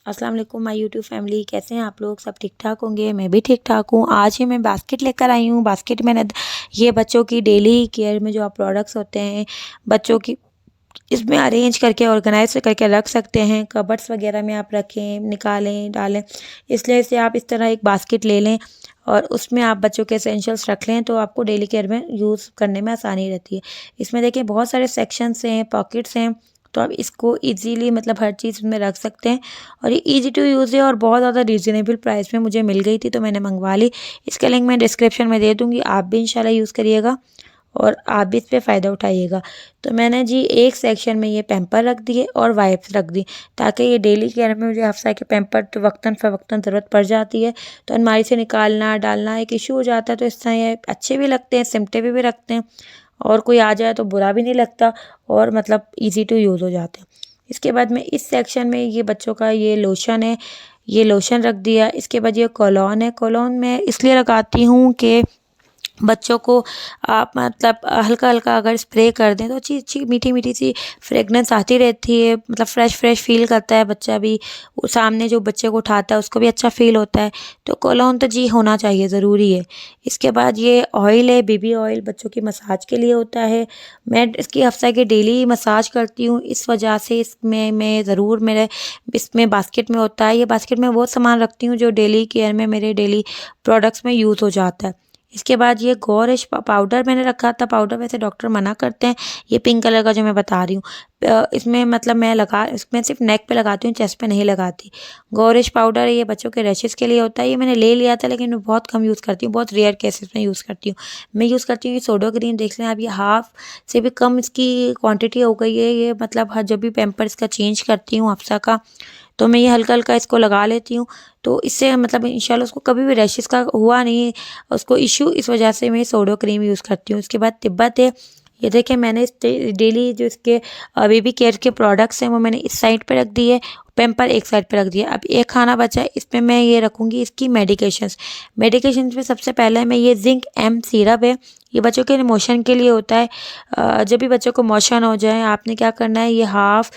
अस्सलाम वालेकुम my YouTube family, कैसे हैं आप लोग? सब ठीक ठाक होंगे। मैं भी ठीक ठाक हूँ। आज ही मैं बास्केट लेकर आई हूँ। बास्केट में ये बच्चों की डेली केयर में जो आप प्रोडक्ट्स होते हैं बच्चों की, इसमें अरेंज करके ऑर्गेनाइज करके रख सकते हैं। कबर्ड्स वगैरह में आप रखें, निकालें, डालें। इसलिए से आप इस तरह एक बास्केट ले लें और उसमें आप बच्चों के एसेंशियल्स रख लें तो आपको डेली केयर में यूज़ करने में आसानी रहती है। इसमें देखिए बहुत सारे सेक्शंस हैं, पॉकेट्स हैं, तो आप इसको इजीली मतलब हर चीज़ में रख सकते हैं। और ये इजी टू यूज़ है और बहुत ज़्यादा रीज़नेबल प्राइस में मुझे मिल गई थी तो मैंने मंगवा ली। इसका लिंक मैं डिस्क्रिप्शन में दे दूँगी, आप भी इंशाल्लाह यूज़ करिएगा और आप भी इस पे फ़ायदा उठाइएगा। तो मैंने जी एक सेक्शन में ये पैम्पर रख दिए और वाइप्स रख दी, ताकि ये डेली केयर में मुझे हफ्सा के पैम्पर तो वक्तन फ़वक्तन ज़रूरत पड़ जाती है, तो अलमारी से निकालना डालना एक इशू हो जाता है। तो इस तरह ये अच्छे भी लगते हैं, सिमटे भी रखते हैं और कोई आ जाए तो बुरा भी नहीं लगता और मतलब ईज़ी टू यूज़ हो जाते हैं। इसके बाद में इस सेक्शन में ये बच्चों का ये लोशन है, ये लोशन रख दिया। इसके बाद ये कोलोन है। कोलोन मैं इसलिए लगाती हूँ कि बच्चों को आप मतलब हल्का हल्का अगर स्प्रे कर दें तो अच्छी अच्छी मीठी मीठी सी फ्रेगनेंस आती रहती है, मतलब फ्रेश फ्रेश फील करता है बच्चा भी, वो सामने जो बच्चे को उठाता है उसको भी अच्छा फील होता है। तो कोलोन तो जी होना चाहिए, ज़रूरी है। इसके बाद ये ऑयल है, बेबी ऑयल, बच्चों की मसाज के लिए होता है। मैं इसकी हफ्ता की डेली मसाज करती हूँ, इस वजह से इसमें मैं ज़रूर मेरे इसमें बास्केट में होता है। ये बास्केट में वो सामान रखती हूँ जो डेली केयर में मेरे डेली प्रोडक्ट्स में यूज़ हो जाता है। इसके बाद ये गौरिश पाउडर मैंने रखा था। पाउडर वैसे डॉक्टर मना करते हैं, ये पिंक कलर का जो मैं बता रही हूँ इसमें मतलब इसमें सिर्फ नेक पे लगाती हूँ, चेस्ट पे नहीं लगाती। गौरिश पाउडर ये बच्चों के रैशेस के लिए होता है। ये मैंने ले लिया था लेकिन मैं बहुत कम यूज़ करती हूँ, बहुत रेयर केसेस में यूज़ करती हूँ। मैं यूज़ करती हूँ ये सोडो ग्रीन, देख लें आप, ये हाफ से भी कम इसकी क्वांटिटी हो गई है। ये मतलब हर जब भी पैम्पर्स का चेंज करती हूँ हफ्सा का, तो मैं ये हल्का हल्का इसको लगा लेती हूँ। तो इससे मतलब इंशाल्लाह उसको कभी भी रैशेस का हुआ नहीं उसको इशू, इस वजह से मैं सोडो क्रीम यूज़ करती हूँ। उसके बाद तिब्बत है। ये देखिए मैंने इस डेली जो इसके बेबी केयर के प्रोडक्ट्स हैं वो मैंने इस साइड पे रख दिए, पैम्पर एक साइड पे रख दिया। अब एक खाना बचा है, इसमें मैं ये रखूँगी इसकी मेडिकेशंस। मेडिकेशंस में सबसे पहले मैं ये जिंक एम सिरप है, ये बच्चों के मोशन के लिए होता है। जब भी बच्चों को मोशन हो जाए आपने क्या करना है, ये हाफ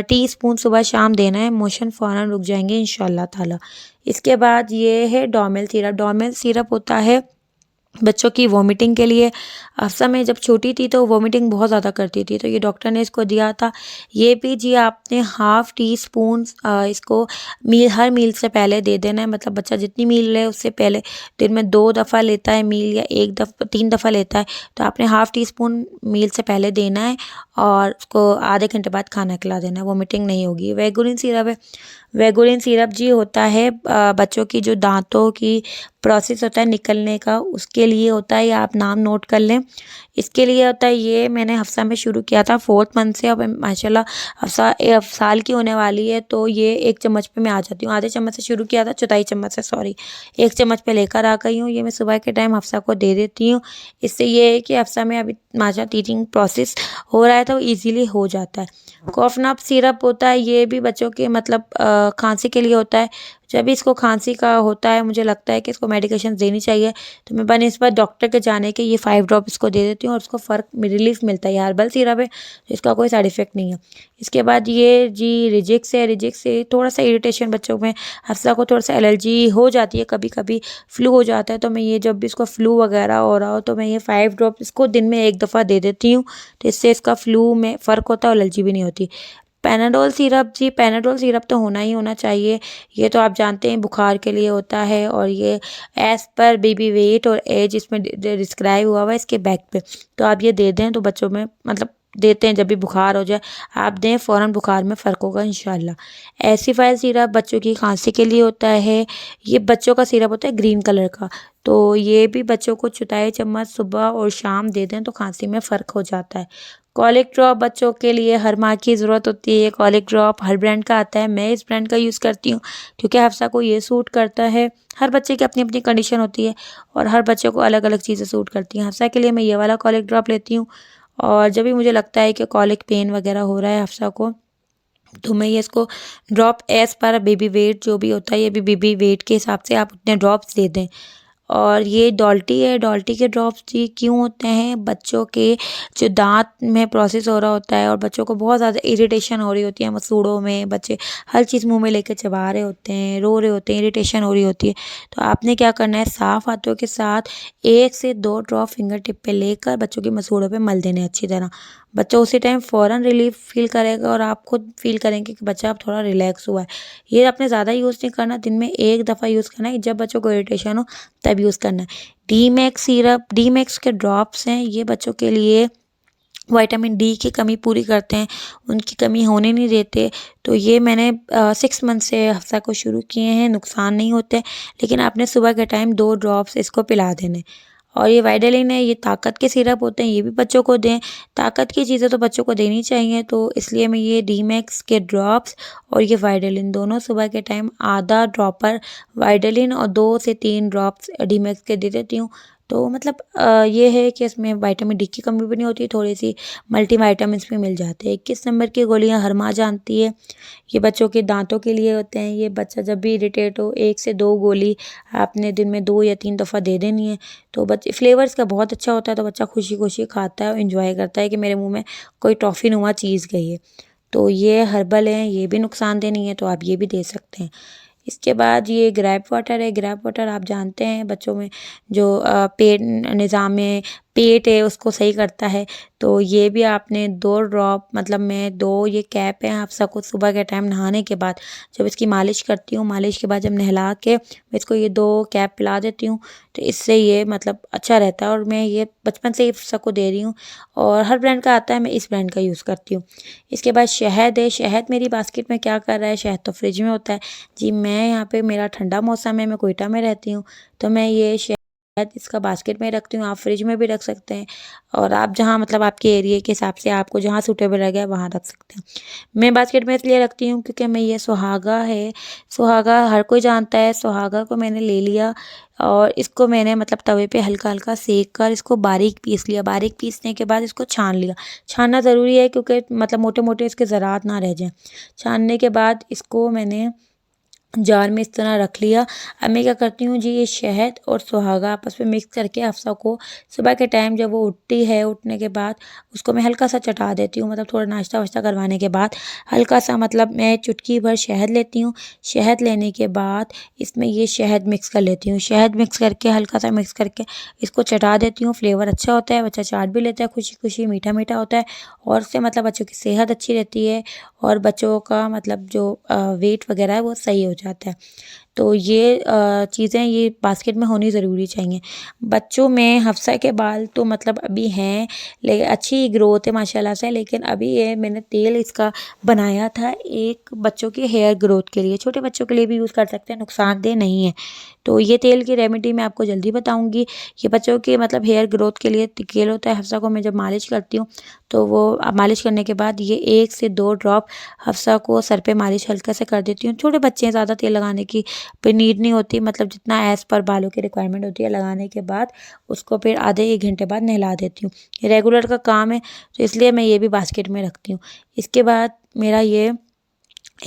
टी स्पून सुबह शाम देना है, मोशन फ़ौरन रुक जाएंगे इंशाल्लाह ताला। इसके बाद ये है डोमेल सिरप। डोमेल सिरप होता है बच्चों की वॉमिटिंग के लिए। अफ़सा मैं जब छोटी थी तो वॉमिटिंग बहुत ज़्यादा करती थी, तो ये डॉक्टर ने इसको दिया था। ये भी जी आपने हाफ़ टी स्पून इसको हर मील से पहले दे देना है। मतलब बच्चा जितनी मील ले उससे पहले, दिन में 2 दफ़ा लेता है मील या 3 दफ़ा लेता है, तो आपने हाफ़ टी स्पून मील से पहले देना है और उसको आधे घंटे बाद खाना खिला देना है, वॉमिटिंग नहीं होगी। वेगुरिन सिरप है। वेगुरिन सिरप जी होता है बच्चों की जो दांतों की प्रोसेस होता है निकलने का, उसके लिए होता है। ये आप नाम नोट कर लें, इसके लिए होता है। ये मैंने हफ्सा में शुरू किया था 4th मंथ से, अब माशाल्लाह हफ्सा साल की होने वाली है तो ये 1 चम्मच पे मैं आ जाती हूँ। आधे चम्मच से शुरू किया था, चौथाई चम्मच से, सॉरी, 1 चम्मच पे लेकर आ गई हूँ। ये मैं सुबह के टाइम हफ्सा को दे देती हूँ। इससे ये है कि हफ्सा में अभी माशा टीचिंग प्रोसेस हो रहा है तो ईजीली हो जाता है। कॉफनब सिरप होता है, ये भी बच्चों के मतलब खांसी के लिए होता है। जब भी इसको खांसी का होता है मुझे लगता है कि इसको मेडिकेशन देनी चाहिए, तो मैं बनिस्बत डॉक्टर के जाने के ये 5 ड्रॉप इसको दे देती हूँ और उसको फ़र्क रिलीफ मिलता है। ये हर्बल सिरप है तो इसका कोई साइड इफ़ेक्ट नहीं है। इसके बाद ये जी रिजिक्स है। रिजिक्स से थोड़ा सा इरिटेशन बच्चों में, हफ्सा को थोड़ा सा एलर्जी हो जाती है, कभी कभी फ्लू हो जाता है, तो मैं ये जब भी इसको फ्लू वगैरह हो रहा हो तो मैं ये 5 ड्रॉप इसको दिन में 1 दफ़ा दे देती हूँ, तो इससे इसका फ्लू में फ़र्क होता है और एलर्जी भी नहीं होती। पैनाडोल सिरप जी, पैनाडोल सिरप तो होना ही होना चाहिए। ये तो आप जानते हैं बुखार के लिए होता है और ये एज़ पर बेबी वेट और एज इसमें डिस्क्राइब हुआ हुआ है इसके बैक पे, तो आप ये दे दें तो बच्चों में मतलब देते हैं जब भी बुखार हो जाए आप दें, फ़ौरन बुखार में फ़र्क होगा इंशाल्लाह। एसिफाइल सिरप बच्चों की खांसी के लिए होता है। ये बच्चों का सिरप होता है ग्रीन कलर का, तो ये भी बच्चों को चौथाई चम्मच सुबह और शाम दे दें तो खांसी में फ़र्क हो जाता है। कॉलिक ड्रॉप बच्चों के लिए हर माह की ज़रूरत होती है। कॉलिक ड्रॉप हर ब्रांड का आता है, मैं इस ब्रांड का यूज़ करती हूँ क्योंकि हफ्सा को ये सूट करता है। हर बच्चे की अपनी अपनी कंडीशन होती है और हर बच्चे को अलग अलग चीज़ें सूट करती हैं। हफ्सा के लिए मैं ये वाला कॉलिक ड्रॉप लेती हूँ और जब भी मुझे लगता है कि कॉलिक पेन वगैरह हो रहा है हफ्सा को, तो मैं ये इसको drop as per baby weight जो भी होता है, ये भी बेबी वेट के हिसाब से आप उतने ड्रॉप्स दे दें। और ये डॉल्टी है। डॉल्टी के ड्रॉप्स ये क्यों होते हैं? बच्चों के जो दांत में प्रोसेस हो रहा होता है और बच्चों को बहुत ज़्यादा इरिटेशन हो रही होती है मसूड़ों में, बच्चे हर चीज़ मुंह में लेके चबा रहे होते हैं, रो रहे होते हैं, इरिटेशन हो रही होती है। तो आपने क्या करना है, साफ़ हाथों के साथ 1 से 2 ड्रॉप फिंगर टिप पे लेकर बच्चों की मसूड़ों पे मल देने अच्छी तरह। बच्चा उसी टाइम फ़ौरन रिलीफ़ फ़ील करेगा और आप खुद फ़ील करेंगे कि बच्चा अब थोड़ा रिलैक्स हुआ है। ये आपने ज़्यादा यूज़ नहीं करना, दिन में 1 दफ़ा यूज़ करना है, जब बच्चों को इरिटेशन हो तब यूज़ करना है। डी-मैक्स सिरप, डी-मैक्स के ड्रॉप्स हैं, ये बच्चों के लिए विटामिन डी की कमी पूरी करते हैं, उनकी कमी होने नहीं देते। तो ये मैंने 6 मंथ से हफ्सा को शुरू किए हैं, नुकसान नहीं होते। लेकिन आपने सुबह के टाइम 2 ड्रॉप्स इसको पिला देने। और ये वाइटालिन है, ये ताकत के सिरप होते हैं, ये भी बच्चों को दें। ताकत की चीज़ें तो बच्चों को देनी चाहिए, तो इसलिए मैं ये डी-मैक्स के ड्रॉप्स और ये वाइटालिन दोनों सुबह के टाइम आधा ड्रॉपर वाइटालिन और 2 से 3 ड्रॉप्स डी-मैक्स के दे देती हूँ। तो मतलब ये है कि इसमें विटामिन डी की कमी भी नहीं होती, थोड़ी-सी मल्टीविटामिन्स भी मिल जाते हैं। 21 नंबर की गोलियाँ हर माँ जानती है, ये बच्चों के दाँतों के लिए होते हैं। ये बच्चा जब भी इरिटेट हो, 1 से 2 गोली आपने दिन में 2 या 3 दफ़ा दे देनी है। तो बच्चे फ्लेवर इसका बहुत अच्छा होता है, तो बच्चा खुशी-खुशी खाता है और एन्जॉय करता है कि मेरे मुँह में कोई टॉफ़ी-नुमा चीज़ गई है। तो ये हर्बल हैं, ये भी नुकसानदेह नहीं है, तो आप ये भी दे सकते हैं। इसके बाद ये ग्रेप वाटर है। ग्रेप वाटर आप जानते हैं बच्चों में जो पेट निज़ाम में पेट है उसको सही करता है। तो ये भी आपने 2 ड्रॉप, मतलब मैं 2 ये कैप हैं, आप सबको सुबह के टाइम नहाने के बाद जब इसकी मालिश करती हूँ, मालिश के बाद जब नहला के मैं इसको ये 2 कैप पिला देती हूँ, तो इससे ये मतलब अच्छा रहता है। और मैं ये बचपन से ही सबको दे रही हूँ और हर ब्रांड का आता है, मैं इस ब्रांड का यूज़ करती हूँ। इसके बाद शहद है। शहद मेरी बास्केट में क्या कर रहा है, शहद तो फ्रिज में होता है। जी, मैं यहाँ पे मेरा ठंडा मौसम है, मैं कोयटा में रहती हूँ, तो मैं ये शहद इसका बास्केट में रखती हूँ। आप फ्रिज में भी रख सकते हैं और आप जहाँ मतलब आपके एरिया के हिसाब से आपको जहाँ सूटेबल लगे वहाँ रख सकते हैं। मैं बास्केट में इसलिए रखती हूँ क्योंकि मैं ये सुहागा है, सुहागा हर कोई जानता है। सुहागा को मैंने ले लिया और इसको मैंने मतलब तवे पे हल्का-हल्का सेक कर इसको बारीक पीस लिया। बारीक पीसने के बाद इसको छान लिया। छानना ज़रूरी है क्योंकि मतलब मोटे-मोटे इसके ज़रात ना रह जाएँ। छानने के बाद इसको मैंने जार में इस तरह रख लिया। अब मैं क्या करती हूँ जी, ये शहद और सुहागा आपस में मिक्स करके हफ्सा को सुबह के टाइम जब वो उठती है, उठने के बाद उसको मैं हल्का सा चटा देती हूँ। मतलब थोड़ा नाश्ता वाश्ता करवाने के बाद हल्का सा, मतलब मैं चुटकी भर शहद लेती हूँ। शहद लेने के बाद इसमें ये शहद मिक्स कर लेती हूँ। शहद मिक्स करके हल्का सा मिक्स करके इसको चटा देती हूँ। फ्लेवर अच्छा होता है, बच्चा चाट भी लेता है खुशी खुशी, मीठा मीठा होता है और उससे मतलब बच्चों की सेहत अच्छी रहती है और बच्चों का मतलब जो वेट वगैरह है वो सही हो जाता है। तो ये चीज़ें ये बास्केट में होनी ज़रूरी चाहिए। बच्चों में हफ्सा के बाल तो मतलब अभी हैं, लेकिन अच्छी ग्रोथ है माशाल्लाह से। लेकिन अभी ये मैंने तेल इसका बनाया था एक बच्चों के हेयर ग्रोथ के लिए, छोटे बच्चों के लिए भी यूज़ कर सकते हैं, नुकसानदेह नहीं है। तो ये तेल की रेमेडी मैं आपको जल्दी बताऊँगी। ये बच्चों के मतलब हेयर ग्रोथ के लिए तेल होता है। हफ्सा को मैं जब मालिश करती हूँ तो वो मालिश करने के बाद ये 1 से 2 ड्रॉप हफ्सा को सर पे मालिश हल्का से कर देती हूँ। छोटे बच्चे हैं, ज़्यादा तेल लगाने की पे नीड नहीं होती, मतलब जितना एज़ पर बालों की रिक्वायरमेंट होती है। लगाने के बाद उसको फिर आधे 1 घंटे बाद नहला देती हूँ। ये रेगुलर का काम है, तो इसलिए मैं ये भी बास्केट में रखती हूँ। इसके बाद मेरा ये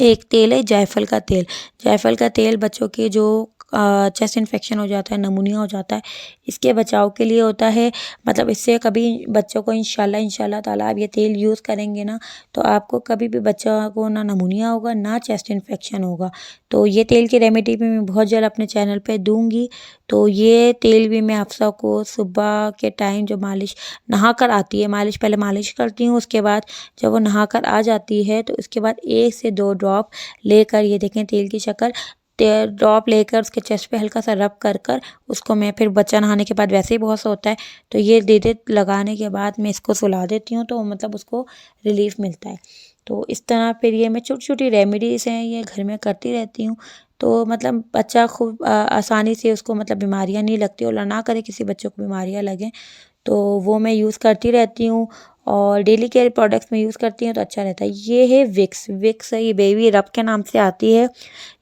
एक तेल है जायफल का तेल। जायफल का तेल बच्चों के जो चेस्ट इन्फेक्शन हो जाता है, नमूनिया हो जाता है, इसके बचाव के लिए होता है। मतलब इससे कभी बच्चों को इंशाल्लाह ताला आप ये तेल यूज़ करेंगे ना, तो आपको कभी भी बच्चा को ना नमूनिया होगा ना चेस्ट इन्फेक्शन होगा। तो ये तेल की रेमेडी भी मैं बहुत जल्द अपने चैनल पे दूँगी। तो ये तेल भी मैं हफ्सा को सुबह के टाइम जब मालिश नहा कर आती है, मालिश पहले मालिश करती हूँ, उसके बाद जब वो नहा कर आ जाती है तो उसके बाद 1 से 2 ड्रॉप लेकर, ये देखें तेल की शक्ल, ड्रॉप लेकर उसके चेस्ट पे हल्का सा रब कर कर उसको मैं फिर बच्चा नहाने के बाद वैसे ही बहुत सा होता है, तो ये दे लगाने के बाद मैं इसको सुला देती हूँ, तो मतलब उसको रिलीफ़ मिलता है। तो इस तरह फिर ये मैं छोटी-छोटी रेमेडीज़ हैं ये घर में करती रहती हूँ। तो मतलब बच्चा खूब आसानी से उसको मतलब बीमारियाँ नहीं लगती और अल्लाह ना करे किसी बच्चों को बीमारियाँ लगें, तो वो मैं यूज़ करती रहती हूँ और डेली केयर प्रोडक्ट्स में यूज़ करती हूँ तो अच्छा रहता है। ये है विक्स। विक्स ये बेबी रब के नाम से आती है।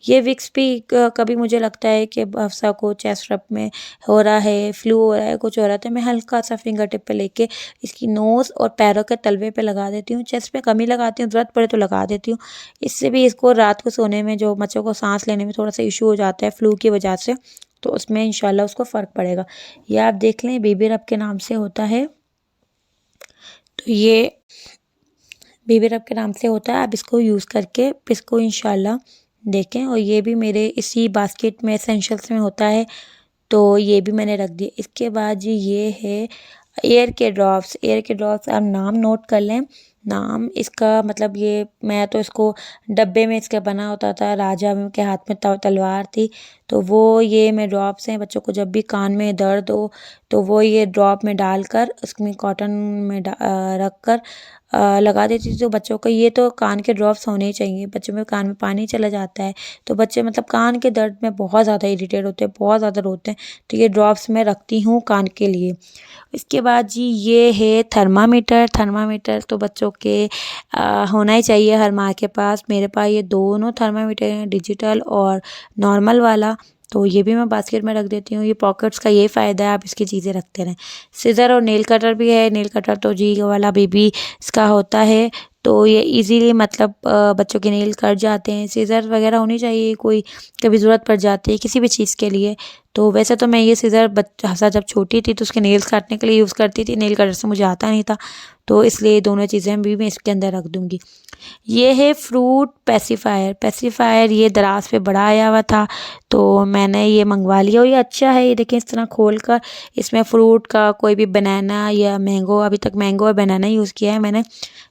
ये विक्स भी कभी मुझे लगता है कि हफ्सा को चेस्ट रब में हो रहा है, फ्लू हो रहा है, कुछ हो रहा है, तो मैं हल्का सा फिंगर टिप पे लेके इसकी नोज़ और पैरों के तलवे पे लगा देती हूँ। चेस्ट पे कम ही लगाती हूँ, ज़रूरत पड़े तो लगा देती हूँ। इससे भी इसको रात को सोने में जो बच्चों को सांस लेने में थोड़ा सा इशू हो जाता है फ्लू की वजह से, तो उसमें इंशाल्लाह उसको फ़र्क पड़ेगा। ये आप देख लें, बेबी रब के नाम से होता है। तो ये बेबी रब के नाम से होता है, आप इसको यूज़ करके इसको इंशाल्लाह देखें। और ये भी मेरे इसी बास्केट में एसेंशियल्स में होता है, तो ये भी मैंने रख दिया। इसके बाद जी ये है एयर के ड्रॉप्स। एयर के ड्रॉप्स आप नाम नोट कर लें। नाम इसका मतलब ये, मैं तो इसको डब्बे में इसका बना होता था, राजा के हाथ में तलवार थी, तो वो ये मैं ड्रॉप्स हैं, बच्चों को जब भी कान में दर्द हो तो वो ये ड्रॉप में डालकर उसमें कॉटन में रख कर लगा देती थी। तो बच्चों को ये तो कान के ड्रॉप्स होने ही चाहिए। बच्चों में कान में पानी चला जाता है तो बच्चे मतलब कान के दर्द में बहुत ज़्यादा इरिटेट होते हैं, बहुत ज़्यादा रोते हैं, तो ये ड्रॉप्स मैं रखती हूँ कान के लिए। इसके बाद जी ये है थर्मामीटर। थर्मामीटर तो बच्चों के होना ही चाहिए हर माँ के पास। मेरे पास ये दोनों थर्मामीटर हैं, डिजिटल और नॉर्मल वाला, तो ये भी मैं बास्केट में रख देती हूँ। ये पॉकेट्स का ये फ़ायदा है, आप इसकी चीज़ें रखते रहें। सीज़र और नेल कटर भी है। नेल कटर तो जी वाला बेबी इसका होता है, तो ये इजीली मतलब बच्चों के नेल कट जाते हैं। सीज़र वगैरह होनी चाहिए, कोई कभी ज़रूरत पड़ जाती है किसी भी चीज़ के लिए। तो वैसे तो मैं ये सीज़र हफ्सा जब छोटी थी तो उसके नेल्स काटने के लिए यूज़ करती थी, नेल कटर से मुझे आता नहीं था, तो इसलिए दोनों चीज़ें भी मैं इसके अंदर रख दूँगी। ये है फ्रूट पेसिफायर। पेसिफायर ये दराज पे बड़ा आया हुआ था, तो मैंने ये मंगवा लिया और ये अच्छा है। ये देखें, इस तरह खोल कर इसमें फ्रूट का कोई भी बनाना या मैंगो, अभी तक मैंगो और बनाना यूज़ किया है मैंने,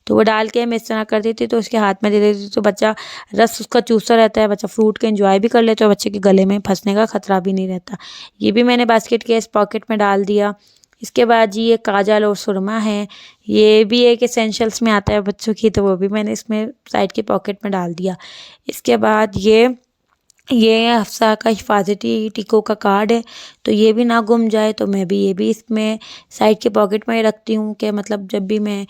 तो वो डाल के मैं इस तरह कर देती तो उसके हाथ में दे देती, तो बच्चा रस उसका चूसता रहता है, बच्चा फ्रूट का एंजॉय भी कर लेता है, बच्चे के गले में फंसने का खतरा भी नहीं रहता। ये भी मैंने बास्केट के इस पॉकेट में डाल दिया। इसके बाद जी ये काजल और सुरमा है, ये भी एक एसेंशियल्स में आता है बच्चों की, तो वो भी मैंने इसमें साइड की पॉकेट में डाल दिया। इसके बाद ये हफ्सा का हिफाजती टिको का कार्ड है, तो ये भी ना गुम जाए, तो मैं भी ये भी इसमें साइड के पॉकेट में ही रखती हूँ कि मतलब जब भी मैं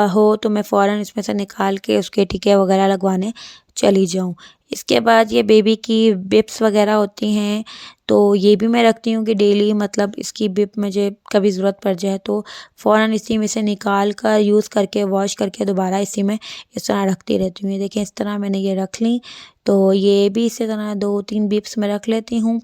हो तो मैं फ़ौरन इसमें से निकाल के उसके टिके वगैरह लगवाने चली जाऊँ। इसके बाद ये बेबी की बिप्स वगैरह होती हैं, तो ये भी मैं रखती हूँ कि डेली मतलब इसकी बिप मुझे कभी ज़रूरत पड़ जाए तो फ़ौरन इसी में से निकाल कर यूज़ करके वॉश करके दोबारा इसी में इस तरह रखती रहती हूँ। ये देखें, इस तरह मैंने ये रख ली, तो ये भी इसी तरह 2-3 बिप्स में रख लेती हूँ,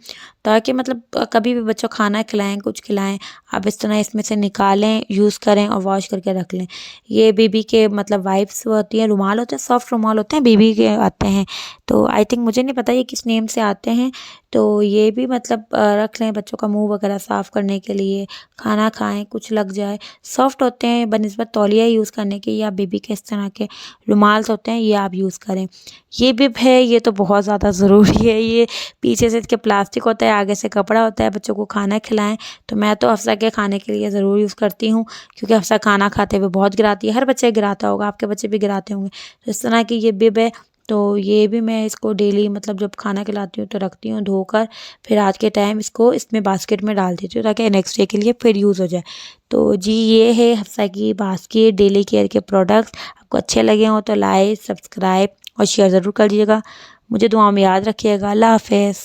ताकि मतलब कभी भी बच्चों खाना खिलाएं, कुछ खिलाएं, आप इस तरह इसमें से निकालें, यूज़ करें और वॉश करके रख लें। ये बेबी के मतलब वाइप्स होती हैं, रुमाल होते हैं, सॉफ्ट रुमाल होते हैं, बेबी के आते हैं, तो आई थिंक मुझे नहीं पता ये किस नेम से आते हैं, तो ये भी मतलब रख लें बच्चों का मुंह वगैरह साफ़ करने के लिए, खाना खाएं कुछ लग जाए, सॉफ्ट होते हैं बनिस्बत तौलिया यूज़ करने के, या बेबी के इस तरह के रुमाल्स होते हैं, ये आप यूज़ करें। ये बिब है, ये तो बहुत ज़्यादा ज़रूरी है। ये पीछे से इसके प्लास्टिक होता है, आगे से कपड़ा होता है, बच्चों को खाना खिलाएं, तो मैं तो हफ्सा के खाने के लिए ज़रूर यूज़ करती हूँ, क्योंकि हफ्सा खाना खाते हुए बहुत गिराती है, हर बच्चे गिराता होगा, आपके बच्चे भी गिराते होंगे, तो इस तरह की ये बिब है। तो ये भी मैं इसको डेली मतलब जब खाना खिलाती हूँ तो रखती हूँ धोकर, फिर रात के टाइम इसको इसमें बास्केट में डाल देती हूँ ताकि नेक्स्ट डे के लिए फिर यूज़ हो जाए। तो जी ये है हफ्सा की बास्केट डेली केयर के प्रोडक्ट्स। आपको अच्छे लगे हों तो लाइक, सब्सक्राइब और शेयर ज़रूर कर दीजिएगा। मुझे दुआओं में याद रखिएगा। अल्लाह हाफ़िज़।